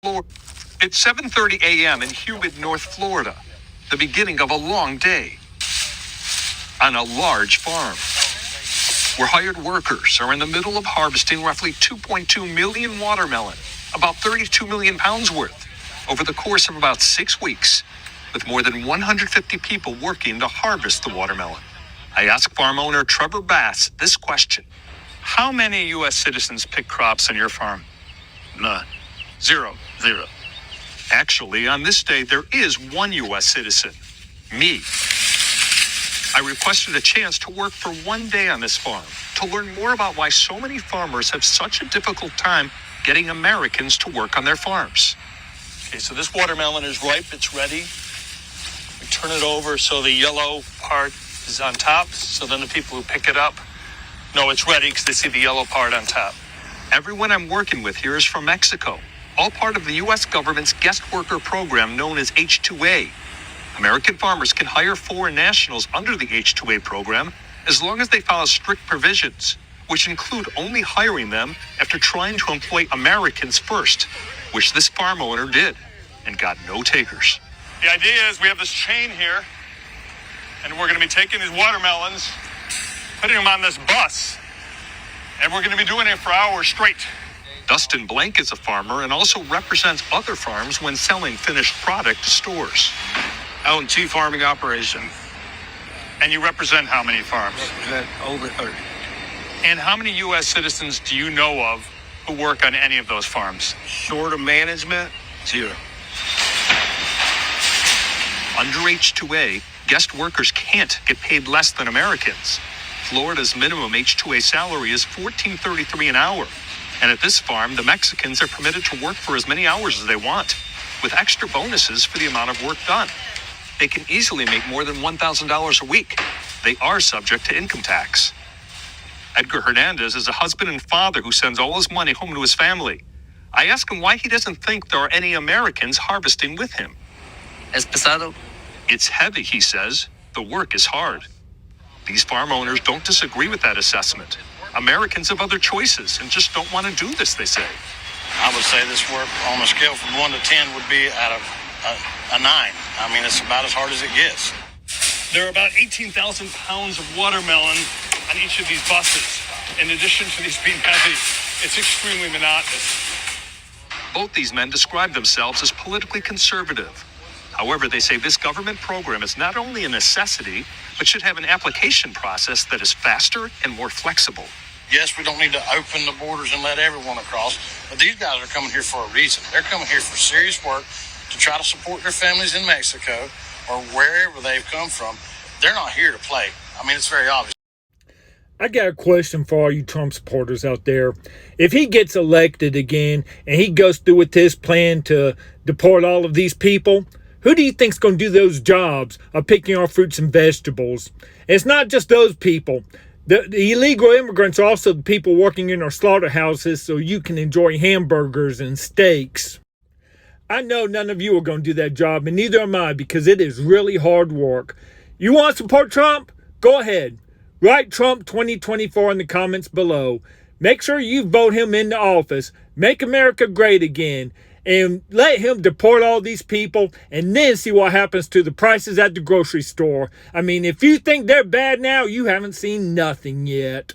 It's 7:30 a.m. in humid North Florida, the beginning of a long day on a large farm where hired workers are in the middle of harvesting roughly 2.2 million watermelon, about 32 million pounds worth, over the course of about 6 weeks, with more than 150 people working to harvest the watermelon. I asked farm owner Trevor Bass this question. How many U.S. citizens pick crops on your farm? None. Zero. Actually, on this day, there is one U.S. citizen, me. I requested a chance to work for one day on this farm to learn more about why so many farmers have such a difficult time getting Americans to work on their farms. Okay, so this watermelon is ripe, it's ready. We turn it over so the yellow part is on top, so then the people who pick it up know it's ready because they see the yellow part on top. Everyone I'm working with here is from Mexico, all part of the U.S. government's guest worker program known as H-2A. American farmers can hire foreign nationals under the H-2A program as long as they follow strict provisions, which include only hiring them after trying to employ Americans first, which this farm owner did and got no takers. The idea is we have this chain here, and we're going to be taking these watermelons, putting them on this bus, and we're going to be doing it for hours straight. Dustin Blank is a farmer and also represents other farms when selling finished product to stores. I own 2 farming operations. And you represent how many farms? Over 30. And how many U.S. citizens do you know of who work on any of those farms? Short of management, 0. Under H-2A, guest workers can't get paid less than Americans. Florida's minimum H-2A salary is $14.33 an hour. And at this farm, the Mexicans are permitted to work for as many hours as they want, with extra bonuses for the amount of work done. They can easily make more than $1,000 a week. They are subject to income tax. Edgar Hernandez is a husband and father who sends all his money home to his family. I ask him why he doesn't think there are any Americans harvesting with him. Es pesado. It's heavy, he says. The work is hard. These farm owners don't disagree with that assessment. Americans have other choices and just don't want to do this, they say. I would say this work on a scale from 1 to 10 would be out of a 9. I mean, it's about as hard as it gets. There are about 18,000 pounds of watermelon on each of these buses. In addition to these being heavy, it's extremely monotonous. Both these men describe themselves as politically conservative. However, they say this government program is not only a necessity, but should have an application process that is faster and more flexible. Yes, we don't need to open the borders and let everyone across, but these guys are coming here for a reason. They're coming here for serious work to try to support their families in Mexico or wherever they've come from. They're not here to play. I mean, it's very obvious. I got a question for all you Trump supporters out there. If he gets elected again and he goes through with his plan to deport all of these people, who do you think's going to do those jobs of picking our fruits and vegetables? And it's not just those people. The illegal immigrants are also the people working in our slaughterhouses so you can enjoy hamburgers and steaks. I know none of you are going to do that job, and neither am I, because it is really hard work. You want to support Trump? Go ahead. Write Trump 2024 in the comments below. Make sure you vote him into office. Make America great again. And let him deport all these people and then see what happens to the prices at the grocery store. I mean, if you think they're bad now, you haven't seen nothing yet.